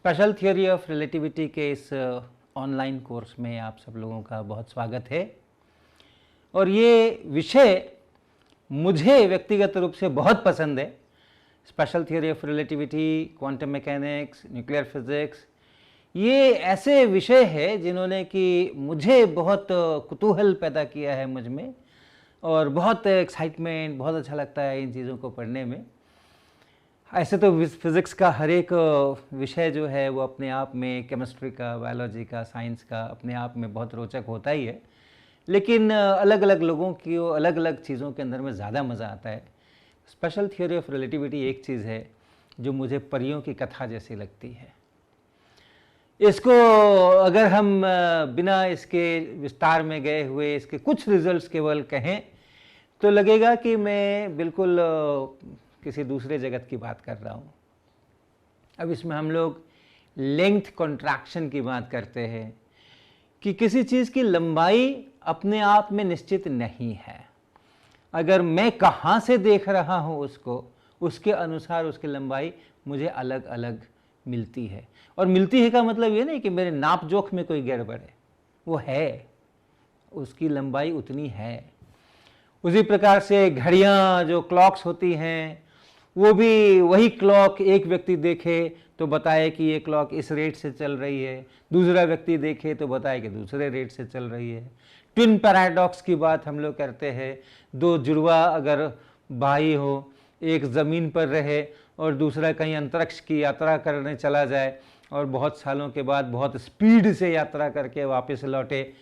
Special theory of relativity के इस online course में आप सब लोगों का बहुत स्वागत है। और ये विषय मुझे व्यक्तिगत रूप से बहुत पसंद है। Special theory of relativity, quantum mechanics, nuclear physics, ये ऐसे विषय है जिन्होंने कि मुझे बहुत कुतूहल पैदा किया है मुझ में, और बहुत एक्साइटमेंट, बहुत अच्छा लगता है इन चीज़ों को पढ़ने में। ऐसे तो फिज़िक्स का हर एक विषय जो है वो अपने आप में, केमिस्ट्री का, बायोलॉजी का, साइंस का, अपने आप में बहुत रोचक होता ही है, लेकिन अलग अलग लोगों की अलग अलग चीज़ों के अंदर में ज़्यादा मज़ा आता है। स्पेशल थ्योरी ऑफ रिलेटिविटी एक चीज़ है जो मुझे परियों की कथा जैसी लगती है। इसको अगर हम बिना इसके विस्तार में गए हुए इसके कुछ रिजल्ट्स केवल कहें तो लगेगा कि मैं बिल्कुल किसी दूसरे जगत की बात कर रहा हूँ। अब इसमें हम लोग लेंथ कॉन्ट्रैक्शन की बात करते हैं कि किसी चीज़ की लंबाई अपने आप में निश्चित नहीं है। अगर मैं कहाँ से देख रहा हूँ उसको, उसके अनुसार उसकी लंबाई मुझे अलग अलग मिलती है। और मिलती है का मतलब ये नहीं कि मेरे नाप जोख में कोई गड़बड़ है, वो है, उसकी लंबाई उतनी है। उसी प्रकार से घड़ियाँ जो क्लॉक्स होती हैं, वो भी वही क्लॉक एक व्यक्ति देखे तो बताए कि ये क्लॉक इस रेट से चल रही है, दूसरा व्यक्ति देखे तो बताए कि दूसरे रेट से चल रही है। ट्विन पैराडॉक्स की बात हम लोग करते हैं। दो जुड़वा अगर भाई हो, एक ज़मीन पर रहे और दूसरा कहीं अंतरिक्ष की यात्रा करने चला जाए और बहुत सालों के बाद बहुत स्पीड से यात्रा करके वापस लौटे,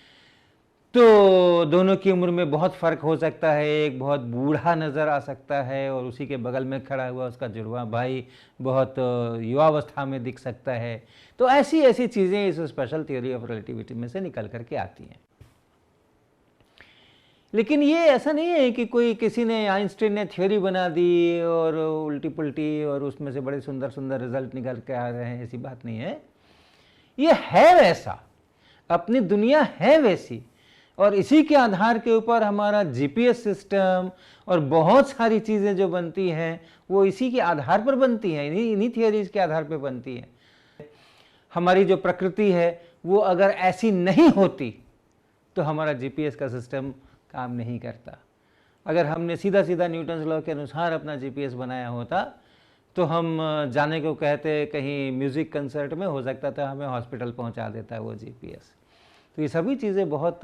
तो दोनों की उम्र में बहुत फ़र्क हो सकता है। एक बहुत बूढ़ा नज़र आ सकता है और उसी के बगल में खड़ा हुआ उसका जुड़वा भाई बहुत युवावस्था में दिख सकता है। तो ऐसी ऐसी चीज़ें इस स्पेशल थ्योरी ऑफ रिलेटिविटी में से निकल करके आती हैं। लेकिन ये ऐसा नहीं है कि कोई किसी ने, आइंस्टीन ने थ्योरी बना दी और उल्टी पुल्टी और उसमें से बड़े सुंदर सुंदर रिजल्ट निकल के आ रहे हैं, ऐसी बात नहीं है। ये है वैसा, अपनी दुनिया है वैसी, और इसी के आधार के ऊपर हमारा जीपीएस सिस्टम और बहुत सारी चीज़ें जो बनती हैं वो इसी के आधार पर बनती हैं, इन्हीं थियोरीज के आधार पर बनती हैं। हमारी जो प्रकृति है वो अगर ऐसी नहीं होती तो हमारा जीपीएस का सिस्टम काम नहीं करता। अगर हमने सीधा सीधा न्यूटन्स लॉ के अनुसार अपना जीपीएस बनाया होता तो हम जाने को कहते कहीं म्यूज़िक कंसर्ट में, हो सकता था हमें हॉस्पिटल पहुंचा देता है वो जीपीएस। तो ये सभी चीज़ें बहुत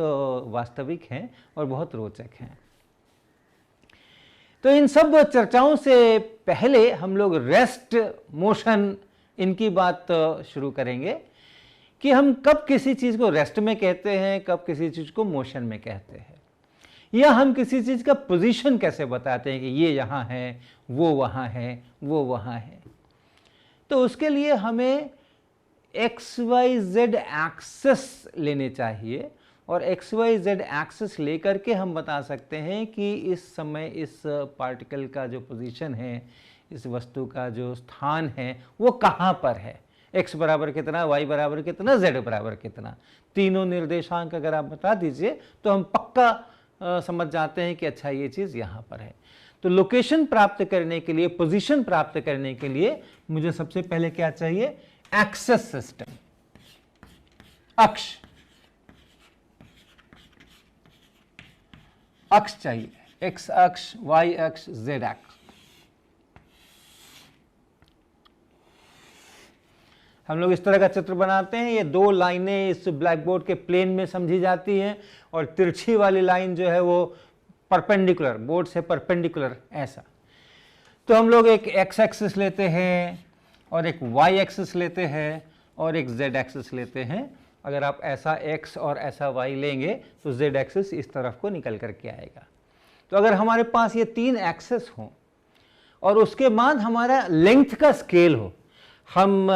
वास्तविक हैं और बहुत रोचक हैं। तो इन सब चर्चाओं से पहले हम लोग रेस्ट, मोशन, इनकी बात शुरू करेंगे कि हम कब किसी चीज़ को रेस्ट में कहते हैं, कब किसी चीज़ को मोशन में कहते हैं, या हम किसी चीज़ का पोजीशन कैसे बताते हैं कि ये यहाँ है, वो वहाँ है, वो वहाँ है। तो उसके लिए हमें XYZ एक्सेस लेने चाहिए, और XYZ एक्सेस लेकर के हम बता सकते हैं कि इस समय इस पार्टिकल का जो पोजीशन है, इस वस्तु का जो स्थान है वो कहाँ पर है। x बराबर कितना, y बराबर कितना, z बराबर कितना, तीनों निर्देशांक अगर आप बता दीजिए तो हम पक्का समझ जाते हैं कि अच्छा ये चीज़ यहाँ पर है। तो लोकेशन प्राप्त करने के लिए, पोजीशन प्राप्त करने के लिए मुझे सबसे पहले क्या चाहिए, एक्सेस सिस्टम, अक्ष चाहिए, x अक्ष, y अक्ष, z अक्ष। हम लोग इस तरह का चित्र बनाते हैं। ये दो लाइनें इस ब्लैक बोर्ड के प्लेन में समझी जाती हैं, और तिरछी वाली लाइन जो है वो परपेंडिकुलर, बोर्ड से परपेंडिकुलर, ऐसा। तो हम लोग एक x एक्सिस लेते हैं और एक y एक्सिस लेते हैं और एक z एक्सिस लेते हैं। अगर आप ऐसा x और ऐसा y लेंगे तो z एक्सिस इस तरफ को निकल करके आएगा। तो अगर हमारे पास ये तीन एक्सिस हों और उसके बाद हमारा लेंथ का स्केल हो, हम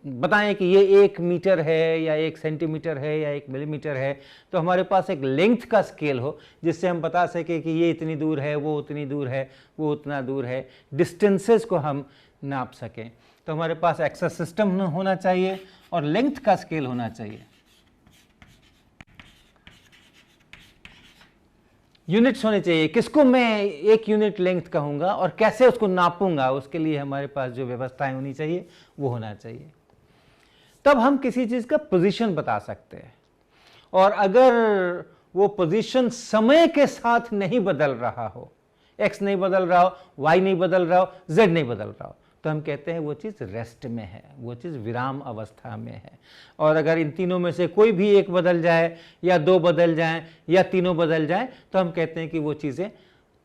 बताएं कि ये 1 मीटर है या 1 सेंटीमीटर है या 1 मिलीमीटर है, तो हमारे पास एक लेंथ का स्केल हो जिससे हम बता सकें कि ये इतनी दूर है, वो उतनी दूर है, वो उतना दूर है, डिस्टेंसेस को हम नाप सकें। तो हमारे पास एक्सेस सिस्टम होना चाहिए और लेंथ का स्केल होना चाहिए। यूनिट्स होने चाहिए, किसको मैं 1 यूनिट लेंथ कहूँगा और कैसे उसको नापूंगा, उसके लिए हमारे पास जो व्यवस्थाएं होनी चाहिए वो होना चाहिए। तब हम किसी चीज़ का पोजीशन बता सकते हैं। और अगर वो पोजीशन समय के साथ नहीं बदल रहा हो, एक्स नहीं बदल रहा हो, वाई नहीं बदल रहा हो, जेड नहीं बदल रहा हो, तो हम कहते हैं वो चीज़ रेस्ट में है, वो चीज़ विराम अवस्था में है। और अगर इन तीनों में से कोई भी एक बदल जाए या दो बदल जाएं या तीनों बदल जाएं, तो हम कहते हैं कि वो चीज़ें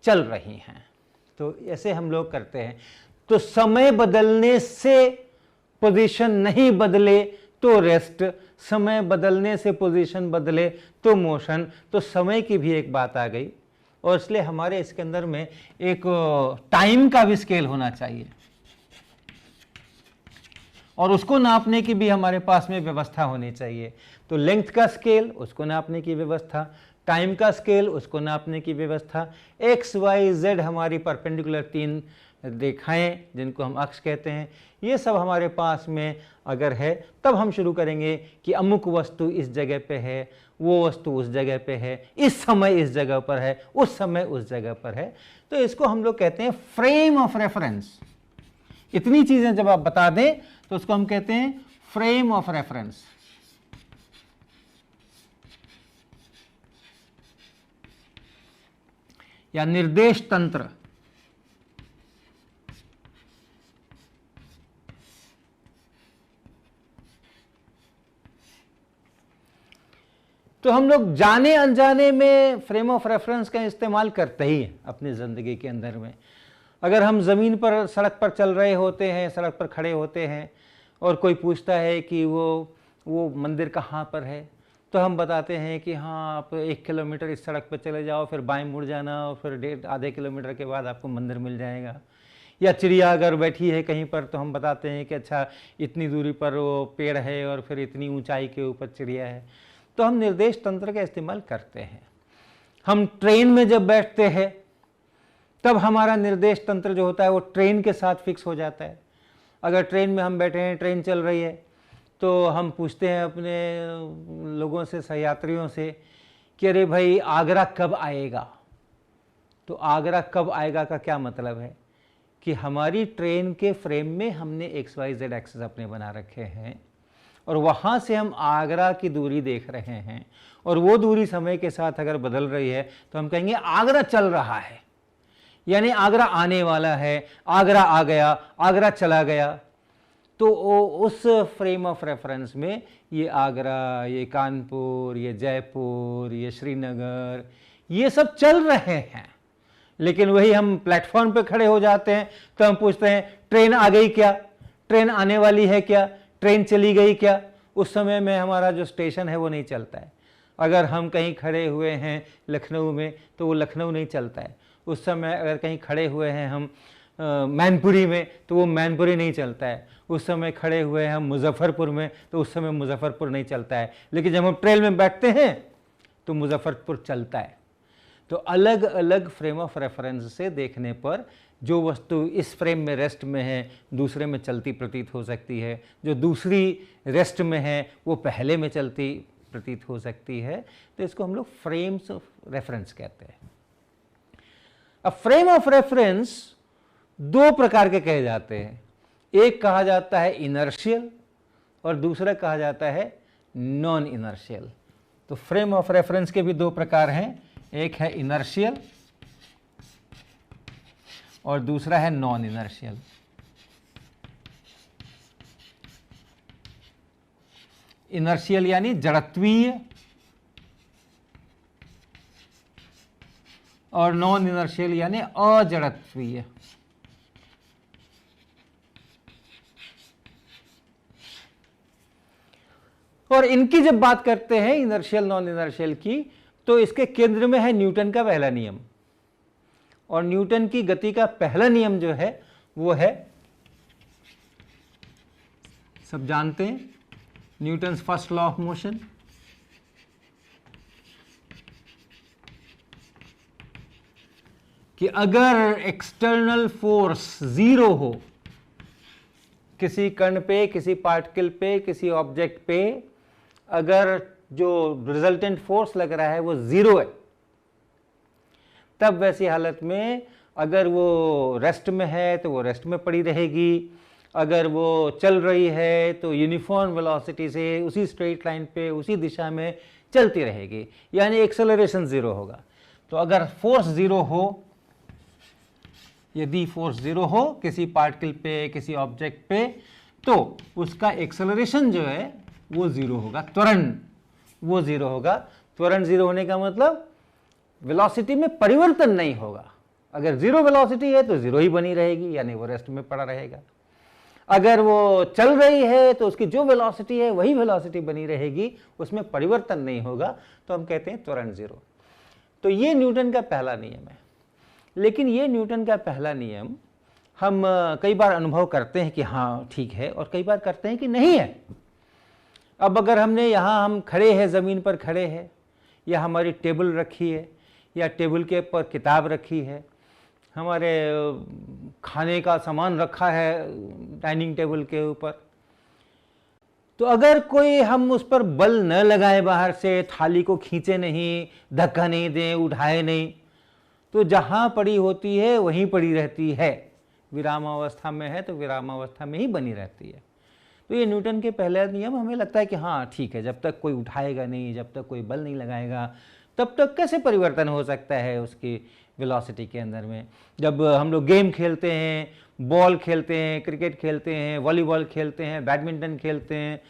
चल रही हैं। तो ऐसे हम लोग करते हैं। तो समय बदलने से पोजीशन नहीं बदले तो रेस्ट, समय बदलने से पोजीशन बदले तो मोशन। तो समय की भी एक बात आ गई, और इसलिए हमारे इसके अंदर में एक टाइम का भी स्केल होना चाहिए, और उसको नापने की भी हमारे पास में व्यवस्था होनी चाहिए। तो लेंथ का स्केल, उसको नापने की व्यवस्था, टाइम का स्केल, उसको नापने की व्यवस्था, एक्स वाई जेड हमारी परपेंडिकुलर तीन रेखाएं जिनको हम अक्ष कहते हैं, ये सब हमारे पास में अगर है, तब हम शुरू करेंगे कि अमुक वस्तु इस जगह पे है, वो वस्तु उस जगह पे है, इस समय इस जगह पर है, उस समय उस जगह पर है। तो इसको हम लोग कहते हैं फ्रेम ऑफ रेफरेंस। इतनी चीजें जब आप बता दें तो उसको हम कहते हैं फ्रेम ऑफ रेफरेंस। या निर्देश तंत्र। तो हम लोग जाने अनजाने में फ्रेम ऑफ रेफरेंस का इस्तेमाल करते ही हैं अपनी ज़िंदगी के अंदर में। अगर हम ज़मीन पर, सड़क पर चल रहे होते हैं, सड़क पर खड़े होते हैं, और कोई पूछता है कि वो मंदिर कहाँ पर है, तो हम बताते हैं कि हाँ, आप 1 किलोमीटर इस सड़क पर चले जाओ, फिर बाएं मुड़ जाना, और फिर आधे किलोमीटर के बाद आपको मंदिर मिल जाएगा। या चिड़िया अगर बैठी है कहीं पर, तो हम बताते हैं कि अच्छा, इतनी दूरी पर वो पेड़ है और फिर इतनी ऊंचाई के ऊपर चिड़िया है। तो हम निर्देश तंत्र का इस्तेमाल करते हैं। हम ट्रेन में जब बैठते हैं तब हमारा निर्देश तंत्र जो होता है वो ट्रेन के साथ फिक्स हो जाता है। अगर ट्रेन में हम बैठे हैं, ट्रेन चल रही है, तो हम पूछते हैं अपने लोगों से, सहयात्रियों से कि अरे भाई, आगरा कब आएगा। तो आगरा कब आएगा का क्या मतलब है कि हमारी ट्रेन के फ्रेम में हमने XYZ एक्सेस अपने बना रखे हैं, और वहाँ से हम आगरा की दूरी देख रहे हैं, और वो दूरी समय के साथ अगर बदल रही है तो हम कहेंगे आगरा चल रहा है, यानी आगरा आने वाला है, आगरा आ गया, आगरा चला गया। तो उस फ्रेम ऑफ रेफरेंस में ये आगरा, ये कानपुर, ये जयपुर, ये श्रीनगर, ये सब चल रहे हैं। लेकिन वही हम प्लेटफॉर्म पे खड़े हो जाते हैं तो हम पूछते हैं ट्रेन आ गई क्या, ट्रेन आने वाली है क्या, ट्रेन चली गई क्या। उस समय में हमारा जो स्टेशन है वो नहीं चलता है। अगर हम कहीं खड़े हुए हैं लखनऊ में तो वो लखनऊ नहीं चलता है। उस समय अगर कहीं खड़े हुए हैं हम मैनपुरी में तो वो मैनपुरी नहीं चलता है। उस समय खड़े हुए हैं हम मुजफ्फरपुर में तो उस समय मुजफ्फरपुर नहीं चलता है। लेकिन जब हम ट्रेन में बैठते हैं तो मुजफ्फरपुर चलता है। तो अलग अलग फ्रेम ऑफ रेफरेंस से देखने पर जो वस्तु इस फ्रेम में रेस्ट में है दूसरे में चलती प्रतीत हो सकती है, जो दूसरी रेस्ट में है वो पहले में चलती प्रतीत हो सकती है। तो इसको हम लोग फ्रेम्स ऑफ रेफरेंस कहते हैं। अब फ्रेम ऑफ रेफरेंस दो प्रकार के कहे जाते हैं। एक कहा जाता है इनर्शियल और दूसरा कहा जाता है नॉन इनर्शियल। तो फ्रेम ऑफ रेफरेंस के भी दो प्रकार हैं, एक है इनर्शियल और दूसरा है नॉन इनर्शियल। इनर्शियल यानी जड़त्वीय और नॉन इनर्शियल यानी अजड़त्वीय। और इनकी जब बात करते हैं इनर्शियल नॉन इनर्शियल की, तो इसके केंद्र में है न्यूटन का पहला नियम। और न्यूटन की गति का पहला नियम जो है वो है, सब जानते हैं, Newton's first law of motion. कि अगर एक्सटर्नल फोर्स जीरो हो किसी कण पे, किसी पार्टिकल पे, किसी ऑब्जेक्ट पे, अगर जो रिजल्टेंट फोर्स लग रहा है वो जीरो है, तब वैसी हालत में अगर वो रेस्ट में है तो वो रेस्ट में पड़ी रहेगी, अगर वो चल रही है तो यूनिफॉर्म वेलोसिटी से उसी स्ट्रेट लाइन पे उसी दिशा में चलती रहेगी, यानी एक्सेलरेशन 0 होगा। तो अगर फोर्स 0 हो, यदि फोर्स 0 हो किसी पार्टिकल पे, किसी ऑब्जेक्ट पे, तो उसका एक्सेलरेशन जो है वो 0 होगा, त्वरण वो 0 होगा। त्वरण 0 होने का मतलब वेलोसिटी में परिवर्तन नहीं होगा। अगर 0 वेलोसिटी है तो 0 ही बनी रहेगी, यानी वो रेस्ट में पड़ा रहेगा। अगर वो चल रही है तो उसकी जो वेलोसिटी है वही वेलोसिटी बनी रहेगी, उसमें परिवर्तन नहीं होगा, तो हम कहते हैं त्वरण 0। तो ये न्यूटन का पहला नियम है। लेकिन ये न्यूटन का पहला नियम हम कई बार अनुभव करते हैं कि हाँ ठीक है, और कई बार करते हैं कि नहीं है। अब अगर हमने यहाँ हम खड़े हैं, ज़मीन पर खड़े हैं, या हमारी टेबल रखी है, या टेबल के ऊपर किताब रखी है, हमारे खाने का सामान रखा है डाइनिंग टेबल के ऊपर, तो अगर कोई हम उस पर बल न लगाए, बाहर से थाली को खींचे नहीं, धक्का नहीं दें, उठाए नहीं, तो जहाँ पड़ी होती है वहीं पड़ी रहती है। विरामावस्था में है तो विरामावस्था में ही बनी रहती है। तो ये न्यूटन के पहला नियम हमें लगता है कि हाँ ठीक है, जब तक कोई उठाएगा नहीं, जब तक कोई बल नहीं लगाएगा, तब तक कैसे परिवर्तन हो सकता है उसकी वेलोसिटी के अंदर में। जब हम लोग गेम खेलते हैं, बॉल खेलते हैं, क्रिकेट खेलते हैं, वॉलीबॉल खेलते हैं, बैडमिंटन खेलते हैं,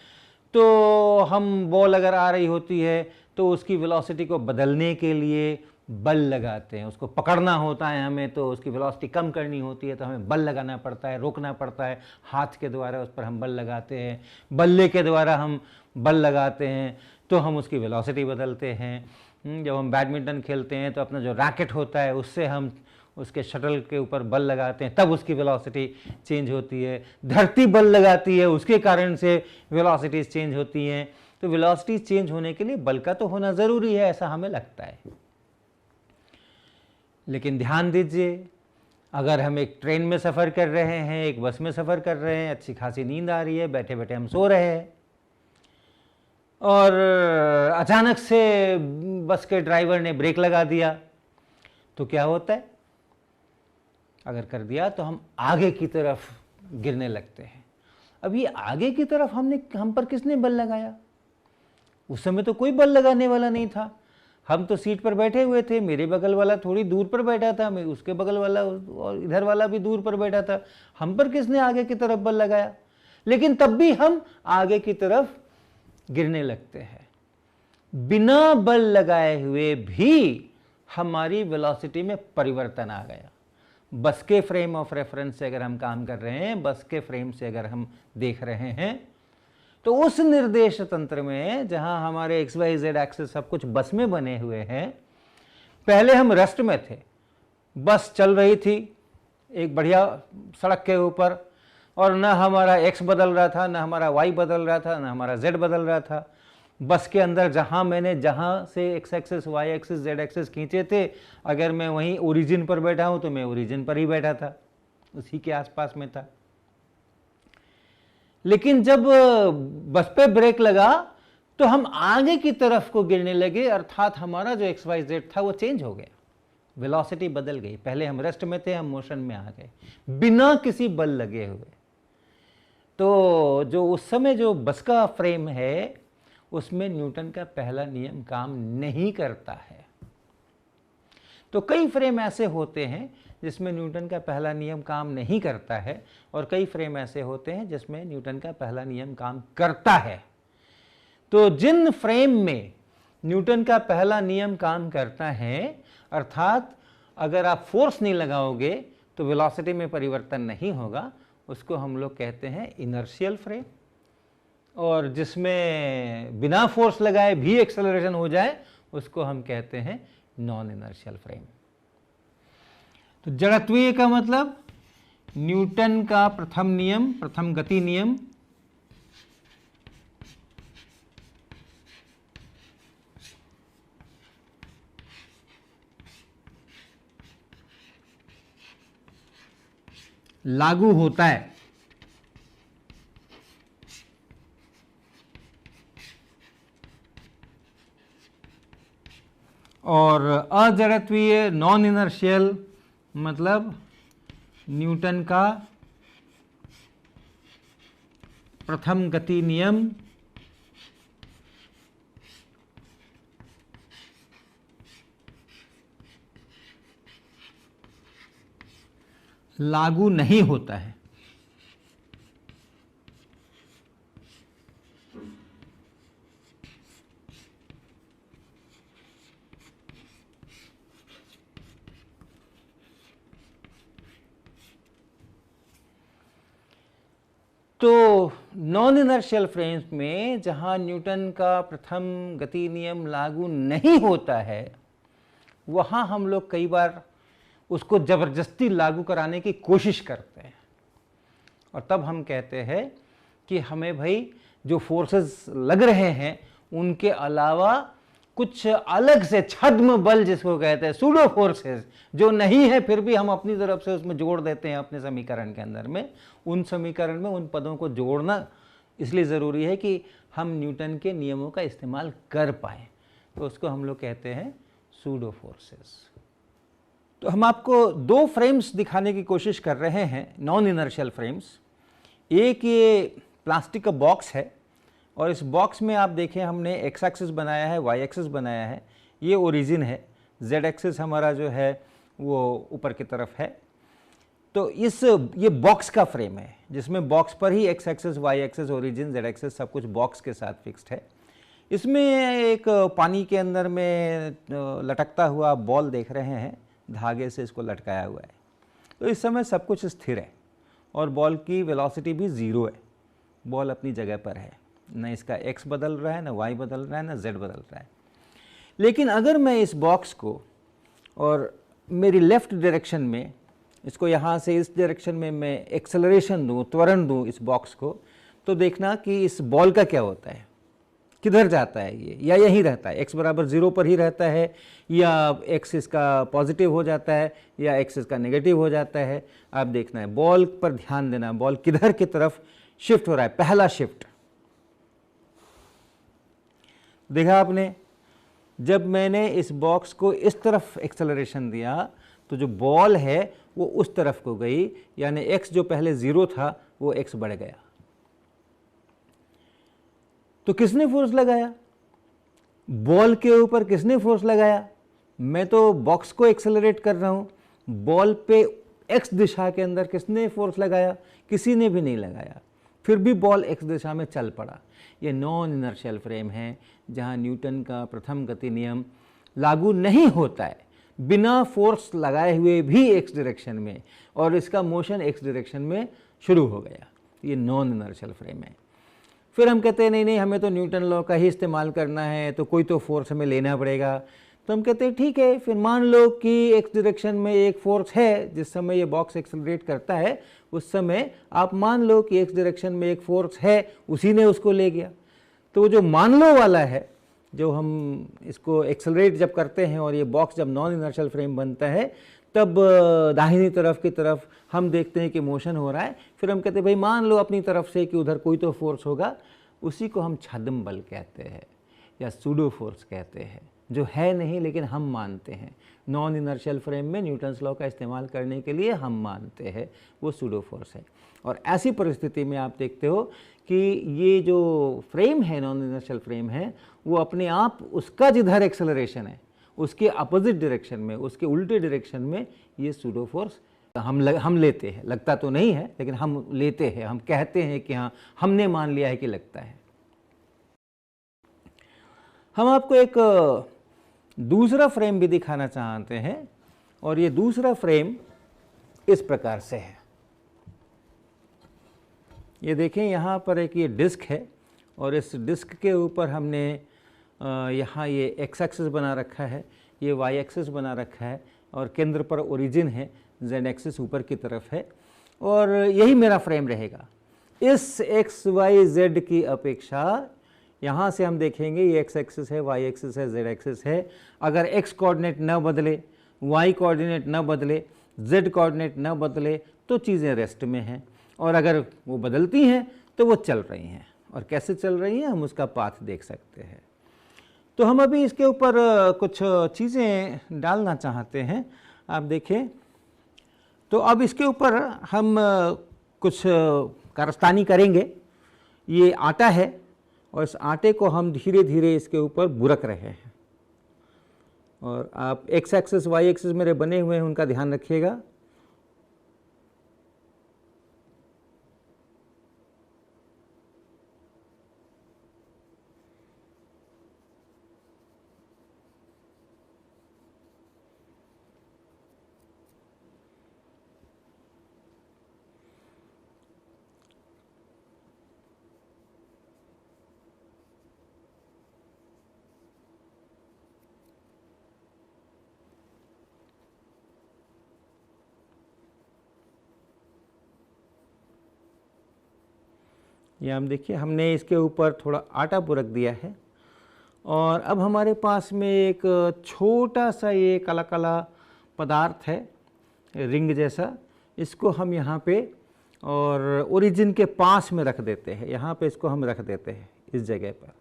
तो हम बॉल अगर आ रही होती है तो उसकी वेलोसिटी को बदलने के लिए बल लगाते हैं। उसको पकड़ना होता है हमें, तो उसकी वेलोसिटी कम करनी होती है तो हमें बल लगाना पड़ता है, रोकना पड़ता है, हाथ के द्वारा उस पर हम बल लगाते हैं, बल्ले के द्वारा हम बल लगाते हैं, तो हम उसकी वेलोसिटी बदलते हैं। जब हम बैडमिंटन खेलते हैं तो अपना जो रैकेट होता है उससे हम उसके शटल के ऊपर बल लगाते हैं, तब उसकी वेलोसिटी चेंज होती है। धरती बल लगाती है, उसके कारण से वेलोसिटीज चेंज होती हैं। तो वेलोसिटी चेंज होने के लिए बल का तो होना ज़रूरी है, ऐसा हमें लगता है। लेकिन ध्यान दीजिए, अगर हम एक ट्रेन में सफ़र कर रहे हैं, एक बस में सफ़र कर रहे हैं, अच्छी खासी नींद आ रही है, बैठे बैठे हम सो रहे हैं, और अचानक से बस के ड्राइवर ने ब्रेक लगा दिया, तो क्या होता है? अगर कर दिया तो हम आगे की तरफ गिरने लगते हैं। अब ये आगे की तरफ हम पर किसने बल लगाया? उस समय तो कोई बल लगाने वाला नहीं था। हम तो सीट पर बैठे हुए थे, मेरे बगल वाला थोड़ी दूर पर बैठा था, मैं उसके बगल वाला और इधर वाला भी दूर पर बैठा था। हम पर किसने आगे की तरफ बल लगाया? लेकिन तब भी हम आगे की तरफ गिरने लगते हैं। बिना बल लगाए हुए भी हमारी वेलोसिटी में परिवर्तन आ गया। बस के फ्रेम ऑफ रेफरेंस से अगर हम काम कर रहे हैं, बस के फ्रेम से अगर हम देख रहे हैं, तो उस निर्देश तंत्र में जहां हमारे एक्स वाई जेड एक्सिस सब कुछ बस में बने हुए हैं, पहले हम रेस्ट में थे, बस चल रही थी एक बढ़िया सड़क के ऊपर, और न हमारा एक्स बदल रहा था, न हमारा वाई बदल रहा था, न हमारा जेड बदल रहा था। बस के अंदर जहाँ से x axis, y axis, z axis खींचे थे, अगर मैं वहीं ओरिजिन पर बैठा हूँ तो मैं ओरिजिन पर ही बैठा था, उसी के आसपास में था। लेकिन जब बस पे ब्रेक लगा तो हम आगे की तरफ को गिरने लगे, अर्थात हमारा जो एक्स वाई जेड था वो चेंज हो गया, वेलोसिटी बदल गई। पहले हम रेस्ट में थे, हम मोशन में आ गए बिना किसी बल लगे हुए। तो जो उस समय जो बस का फ्रेम है उसमें न्यूटन का पहला नियम काम नहीं करता है। तो कई फ्रेम ऐसे होते हैं जिसमें न्यूटन का पहला नियम काम नहीं करता है, और कई फ्रेम ऐसे होते हैं जिसमें न्यूटन का पहला नियम काम करता है। तो जिन फ्रेम में न्यूटन का पहला नियम काम करता है, अर्थात अगर आप फोर्स नहीं लगाओगे तो वेलोसिटी में परिवर्तन नहीं होगा, उसको हम लोग कहते हैं इनर्शियल फ्रेम। और जिसमें बिना फोर्स लगाए भी एक्सेलरेशन हो जाए उसको हम कहते हैं नॉन इनर्शियल फ्रेम। तो जड़त्वीय का मतलब न्यूटन का प्रथम नियम, प्रथम गति नियम, लागू होता है। और अजड़त्वीय, नॉन इनर्शियल, मतलब न्यूटन का प्रथम गति नियम लागू नहीं होता है। तो नॉन इनर्शियल फ्रेम्स में जहां न्यूटन का प्रथम गति नियम लागू नहीं होता है, वहां हम लोग कई बार उसको जबरदस्ती लागू कराने की कोशिश करते हैं, और तब हम कहते हैं कि हमें भाई जो फोर्सेस लग रहे हैं उनके अलावा कुछ अलग से छद्म बल, जिसको कहते हैं सूडो फोर्सेस, जो नहीं है फिर भी हम अपनी तरफ से उसमें जोड़ देते हैं अपने समीकरण के अंदर में। उन समीकरण में उन पदों को जोड़ना इसलिए ज़रूरी है कि हम न्यूटन के नियमों का इस्तेमाल कर पाए, तो उसको हम लोग कहते हैं सूडो फोर्सेस। तो हम आपको दो फ्रेम्स दिखाने की कोशिश कर रहे हैं, नॉन इनर्शियल फ्रेम्स। एक ये प्लास्टिक का बॉक्स है, और इस बॉक्स में आप देखें हमने एक्स एक्सिस बनाया है, वाई एक्सिस बनाया है, ये ओरिजिन है, जेड एक्सिस हमारा जो है वो ऊपर की तरफ है। तो ये बॉक्स का फ्रेम है, जिसमें बॉक्स पर ही x axis, y axis, origin, z axis सब कुछ बॉक्स के साथ फिक्स्ड है। इसमें एक पानी के अंदर में लटकता हुआ बॉल देख रहे हैं, धागे से इसको लटकाया हुआ है। तो इस समय सब कुछ स्थिर है और बॉल की वेलोसिटी भी ज़ीरो है, बॉल अपनी जगह पर है, न इसका एक्स बदल रहा है, न वाई बदल रहा है, न जेड बदल रहा है। लेकिन अगर मैं इस बॉक्स को और मेरी लेफ़्ट डायरेक्शन में इसको यहाँ से इस डायरेक्शन में मैं एक्सेलरेशन दूँ, त्वरण दूँ इस बॉक्स को, तो देखना कि इस बॉल का क्या होता है, किधर जाता है ये, या यहीं रहता है, x बराबर 0 पर ही रहता है, या x इसका पॉजिटिव हो जाता है, या x इसका नेगेटिव हो जाता है। आप देखना है, बॉल पर ध्यान देना, बॉल किधर की तरफ शिफ्ट हो रहा है। पहला शिफ्ट देखा आपने, जब मैंने इस बॉक्स को इस तरफ एक्सेलरेशन दिया तो जो बॉल है वो उस तरफ को गई, यानी x जो पहले 0 था वो x बढ़ गया। तो किसने फोर्स लगाया? बॉल के ऊपर किसने फोर्स लगाया? मैं तो बॉक्स को एक्सेलरेट कर रहा हूं, बॉल पे x दिशा के अंदर किसने फोर्स लगाया? किसी ने भी नहीं लगाया, फिर भी बॉल x दिशा में चल पड़ा। ये नॉन इनर्शियल फ्रेम है, जहां न्यूटन का प्रथम गति नियम लागू नहीं होता है, बिना फोर्स लगाए हुए भी x डायरेक्शन में, और इसका मोशन x डायरेक्शन में शुरू हो गया। ये नॉन इनर्शियल फ्रेम है। फिर हम कहते हैं नहीं नहीं, हमें तो न्यूटन लॉ का ही इस्तेमाल करना है, तो कोई तो फोर्स हमें लेना पड़ेगा। तो हम कहते हैं ठीक है, फिर मान लो कि x डायरेक्शन में एक फोर्स है, जिस समय ये बॉक्स एक्सेलरेट करता है उस समय आप मान लो कि x डायरेक्शन में एक फोर्स है, उसी ने उसको ले गया। तो वो जो मान लो वाला है, जो हम इसको एक्सेलरेट जब करते हैं और ये बॉक्स जब नॉन इनर्शियल फ्रेम बनता है, तब दाहिनी तरफ की तरफ हम देखते हैं कि मोशन हो रहा है। फिर हम कहते हैं भाई मान लो अपनी तरफ से कि उधर कोई तो फोर्स होगा, उसी को हम छद्म बल कहते हैं या सूडो फोर्स कहते हैं, जो है नहीं लेकिन हम मानते हैं। नॉन इनर्शियल फ्रेम में न्यूटन्स लॉ का इस्तेमाल करने के लिए हम मानते हैं वो सूडो फोर्स है। और ऐसी परिस्थिति में आप देखते हो कि ये जो फ्रेम है, नॉन इनर्शियल फ्रेम है, वो अपने आप उसका जिधर एक्सेलरेशन है उसके अपोजिट डायरेक्शन में, उसके उल्टे डायरेक्शन में ये सूडो फोर्स हम लेते हैं। लगता तो नहीं है लेकिन हम लेते हैं, हम कहते हैं कि हाँ हमने मान लिया है कि लगता है। हम आपको एक दूसरा फ्रेम भी दिखाना चाहते हैं, और ये दूसरा फ्रेम इस प्रकार से है। ये देखें, यहाँ पर एक ये डिस्क है, और इस डिस्क के ऊपर हमने यहाँ ये एक्स एक्सिस बना रखा है, ये वाई एक्सिस बना रखा है, और केंद्र पर ओरिजिन है, जेड एक्सिस ऊपर की तरफ है, और यही मेरा फ्रेम रहेगा। इस एक्स वाई जेड की अपेक्षा यहाँ से हम देखेंगे ये एक्स एक्सिस है, वाई एक्सिस है, जेड एक्सिस है। अगर एक्स कोऑर्डिनेट न बदले, वाई कोऑर्डिनेट न बदले, जेड कोऑर्डिनेट न बदले, तो चीज़ें रेस्ट में हैं, और अगर वो बदलती हैं तो वो चल रही हैं। और कैसे चल रही हैं हम उसका पाथ देख सकते हैं। तो हम अभी इसके ऊपर कुछ चीज़ें डालना चाहते हैं। आप देखें, तो अब इसके ऊपर हम कुछ कारस्तानी करेंगे। ये आटा है और इस आटे को हम धीरे धीरे इसके ऊपर बुरक रहे हैं। और आप एक्स एक्सिस वाई एक्सिस मेरे बने हुए हैं, उनका ध्यान रखिएगा। ये हम देखिए, हमने इसके ऊपर थोड़ा आटा बुरक दिया है और अब हमारे पास में एक छोटा सा ये काला काला पदार्थ है, रिंग जैसा। इसको हम यहाँ पे और ओरिजिन के पास में रख देते हैं। यहाँ पे इसको हम रख देते हैं इस जगह पर,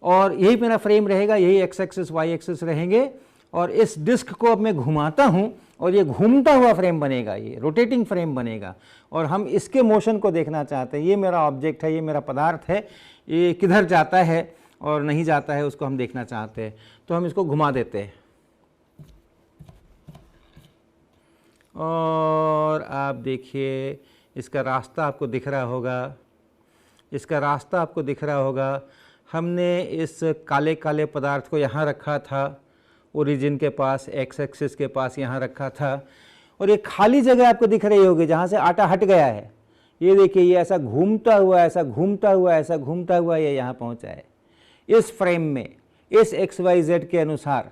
और यही मेरा फ्रेम रहेगा, यही एक्स एक्सिस वाई एक्सिस रहेंगे। और इस डिस्क को अब मैं घुमाता हूँ और ये घूमता हुआ फ्रेम बनेगा, ये रोटेटिंग फ्रेम बनेगा। और हम इसके मोशन को देखना चाहते हैं। ये मेरा ऑब्जेक्ट है, ये मेरा पदार्थ है, ये किधर जाता है और नहीं जाता है उसको हम देखना चाहते हैं। तो हम इसको घुमा देते हैं और आप देखिए इसका रास्ता आपको दिख रहा होगा, इसका रास्ता आपको दिख रहा होगा। हमने इस काले काले पदार्थ को यहाँ रखा था, ओरिजिन के पास, एक्स एक्सिस के पास यहाँ रखा था, और ये खाली जगह आपको दिख रही होगी जहाँ से आटा हट गया है। ये देखिए, ये ऐसा घूमता हुआ, ऐसा घूमता हुआ, ऐसा घूमता हुआ ये यहाँ पहुँचा है। इस फ्रेम में, इस एक्स वाई जेड के अनुसार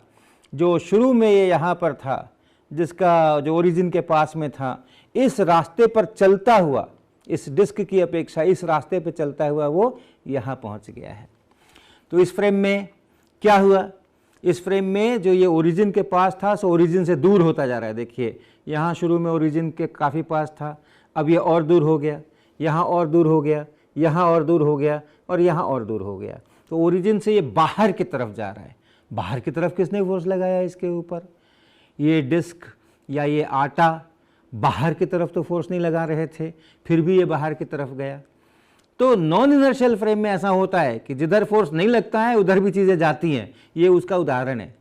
जो शुरू में ये यहाँ पर था, जिसका जो ओरिजिन के पास में था, इस रास्ते पर चलता हुआ, इस डिस्क की अपेक्षा इस रास्ते पर चलता हुआ वो यहाँ पहुँच गया है। तो इस फ्रेम में क्या हुआ? इस फ्रेम में जो ये ओरिजिन के पास था, सो ओरिजिन से दूर होता जा रहा है। देखिए, यहाँ शुरू में ओरिजिन के काफ़ी पास था, अब ये और दूर हो गया, यहाँ और दूर हो गया, यहाँ और दूर हो गया, और यहाँ और दूर हो गया। तो ओरिजिन से ये बाहर की तरफ जा रहा है। बाहर की तरफ किसने फोर्स लगाया इसके ऊपर? ये डिस्क या ये आटा बाहर की तरफ तो फोर्स नहीं लगा रहे थे, फिर भी ये बाहर की तरफ गया। तो नॉन इनर्शियल फ्रेम में ऐसा होता है कि जिधर फोर्स नहीं लगता है उधर भी चीज़ें जाती हैं। ये उसका उदाहरण है।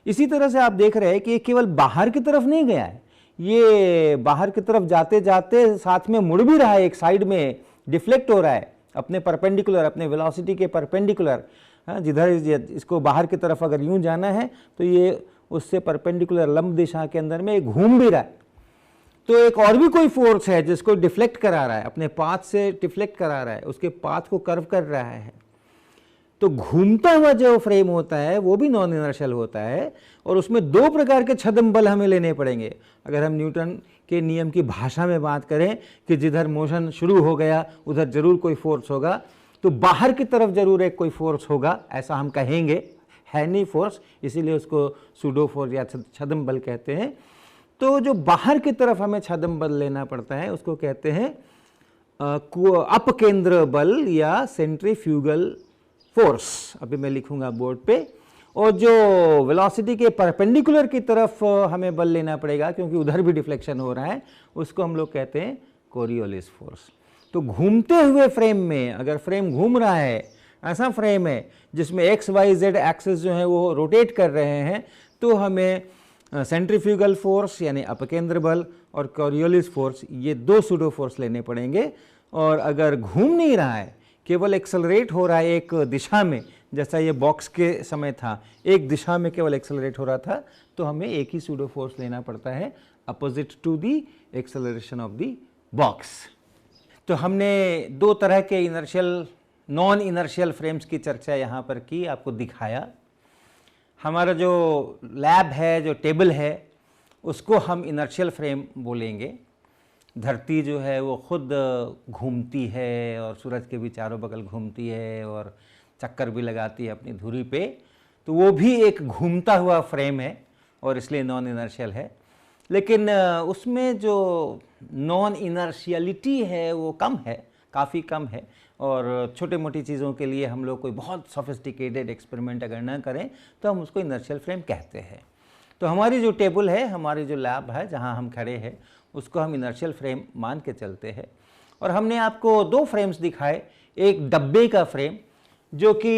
इसी तरह से आप देख रहे हैं कि ये केवल बाहर की तरफ नहीं गया है, ये बाहर की तरफ जाते जाते साथ में मुड़ भी रहा है, एक साइड में डिफ्लेक्ट हो रहा है अपने परपेंडिकुलर, अपने वेलोसिटी के परपेंडिकुलर। जिधर इसको बाहर की तरफ अगर यूं जाना है तो ये उससे परपेंडिकुलर लंब दिशा के अंदर में घूम भी रहा है। तो एक और भी कोई फोर्स है जिसको डिफ्लेक्ट करा रहा है, अपने पाथ से डिफ्लेक्ट करा रहा है, उसके पाथ को कर्व कर रहा है। तो घूमता हुआ जो फ्रेम होता है वो भी नॉन इनर्शियल होता है, और उसमें दो प्रकार के छद्म बल हमें लेने पड़ेंगे। अगर हम न्यूटन के नियम की भाषा में बात करें कि जिधर मोशन शुरू हो गया उधर जरूर कोई फोर्स होगा, तो बाहर की तरफ जरूर एक कोई फोर्स होगा, ऐसा हम कहेंगे। है नहीं फोर्स, इसीलिए उसको सूडो फोर्स या छद्म बल कहते हैं। तो जो बाहर की तरफ हमें छद्म बल लेना पड़ता है उसको कहते हैं अपकेंद्र बल या सेंट्रीफ्यूगल फोर्स। अभी मैं लिखूंगा बोर्ड पे। और जो वेलोसिटी के परपेंडिकुलर की तरफ हमें बल लेना पड़ेगा क्योंकि उधर भी डिफ्लेक्शन हो रहा है, उसको हम लोग कहते हैं कोरियोलिस फोर्स। तो घूमते हुए फ्रेम में, अगर फ्रेम घूम रहा है, ऐसा फ्रेम है जिसमें एक्स वाई जेड एक्सिस जो है वो रोटेट कर रहे हैं, तो हमें सेंट्रीफ्यूगल फोर्स यानी अपकेंद्र बल और कोरियोलिस फोर्स, ये दो सूडो फोर्स लेने पड़ेंगे। और अगर घूम नहीं रहा है, केवल एक्सेलरेट हो रहा है एक दिशा में, जैसा ये बॉक्स के समय था, एक दिशा में केवल एक्सेलरेट हो रहा था, तो हमें एक ही सूडो फोर्स लेना पड़ता है, opposite to the acceleration of the box. तो हमने दो तरह के इनर्शियल, नॉन इनर्शियल फ्रेम्स की चर्चा यहाँ पर की, आपको दिखाया। हमारा जो लैब है, जो टेबल है, उसको हम इनर्शियल फ्रेम बोलेंगे। धरती जो है वो खुद घूमती है और सूरज के भी चारों बगल घूमती है और चक्कर भी लगाती है अपनी धुरी पे, तो वो भी एक घूमता हुआ फ्रेम है और इसलिए नॉन इनर्शियल है। लेकिन उसमें जो नॉन इनर्शियलिटी है वो कम है, काफ़ी कम है, और छोटे मोटी चीज़ों के लिए हम लोग कोई बहुत सोफिस्टिकेटेड एक्सपेरिमेंट अगर ना करें तो हम उसको इनर्शियल फ्रेम कहते हैं। तो हमारी जो टेबल है, हमारी जो लैब है जहाँ हम खड़े हैं, उसको हम इनर्शियल फ्रेम मान के चलते हैं। और हमने आपको दो फ्रेम्स दिखाए, एक डब्बे का फ्रेम जो कि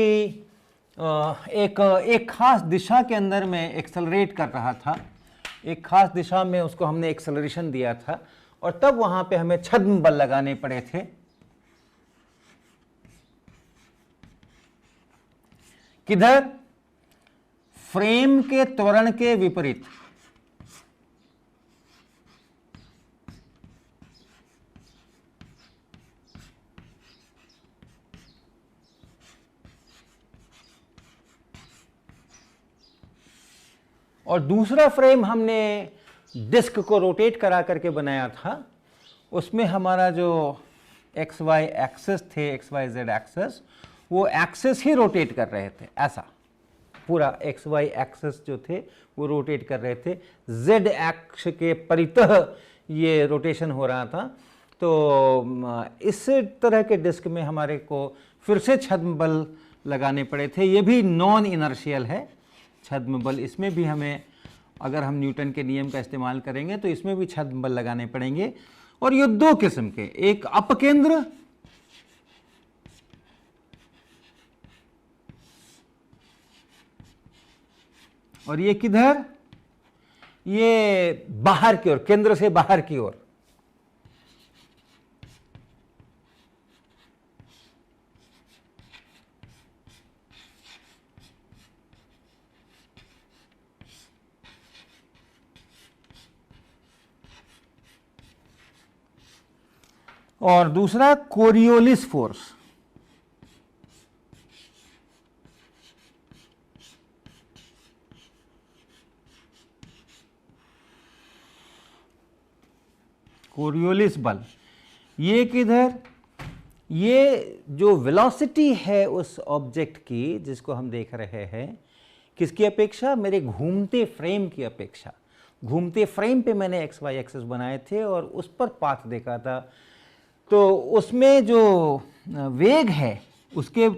एक खास दिशा के अंदर में एक्सेलरेट कर रहा था, एक खास दिशा में उसको हमने एक्सेलरेशन दिया था और तब वहां पे हमें छद्म बल लगाने पड़े थे। किधर? फ्रेम के त्वरण के विपरीत। और दूसरा फ्रेम हमने डिस्क को रोटेट करा करके बनाया था, उसमें हमारा जो एक्स वाई एक्सेस थे, एक्स वाई जेड एक्सेस, वो एक्सेस ही रोटेट कर रहे थे। ऐसा पूरा एक्स वाई एक्सेस जो थे वो रोटेट कर रहे थे, जेड एक्स के परितः ये रोटेशन हो रहा था। तो इस तरह के डिस्क में हमारे को फिर से छद्म बल लगाने पड़े थे। ये भी नॉन इनर्शियल है छद्म बल, इसमें भी हमें, अगर हम न्यूटन के नियम का इस्तेमाल करेंगे तो इसमें भी छद्म बल लगाने पड़ेंगे। और ये दो किस्म के, एक अपकेंद्र और ये किधर, ये बाहर की ओर, केंद्र से बाहर की ओर। और दूसरा कोरियोलिस फोर्स। कोरियोलिस बल, ये किधर, ये जो वेलोसिटी है उस ऑब्जेक्ट की जिसको हम देख रहे हैं, किसकी अपेक्षा? मेरे घूमते फ्रेम की अपेक्षा। घूमते फ्रेम पे मैंने एक्स वाई एक्सेस बनाए थे और उस पर पाथ देखा था, तो उसमें जो वेग है उसके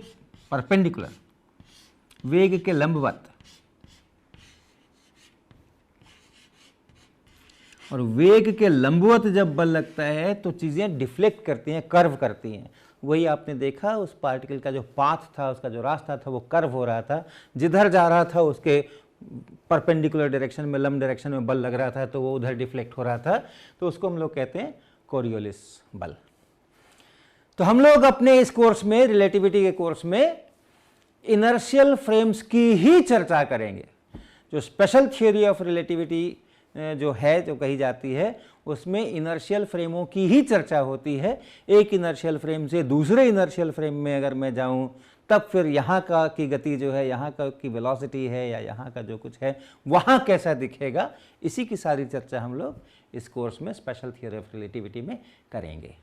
परपेंडिकुलर, वेग के लंबवत, और वेग के लंबवत जब बल लगता है तो चीज़ें डिफ्लेक्ट करती हैं, कर्व करती हैं। वही आपने देखा, उस पार्टिकल का जो पाथ था, उसका जो रास्ता था वो कर्व हो रहा था, जिधर जा रहा था उसके परपेंडिकुलर डायरेक्शन में, लंब डायरेक्शन में बल लग रहा था तो वो उधर डिफ्लेक्ट हो रहा था, तो उसको हम लोग कहते हैं कोरियोलिस बल। तो हम लोग अपने इस कोर्स में, रिलेटिविटी के कोर्स में, इनर्शियल फ्रेम्स की ही चर्चा करेंगे। जो स्पेशल थियोरी ऑफ रिलेटिविटी जो है, जो कही जाती है, उसमें इनर्शियल फ्रेमों की ही चर्चा होती है। एक इनर्शियल फ्रेम से दूसरे इनर्शियल फ्रेम में अगर मैं जाऊं, तब फिर यहाँ का की गति जो है, यहाँ का की वेलोसिटी है, या यहाँ का जो कुछ है वहाँ कैसा दिखेगा, इसी की सारी चर्चा हम लोग इस कोर्स में स्पेशल थियोरी ऑफ रिलेटिविटी में करेंगे।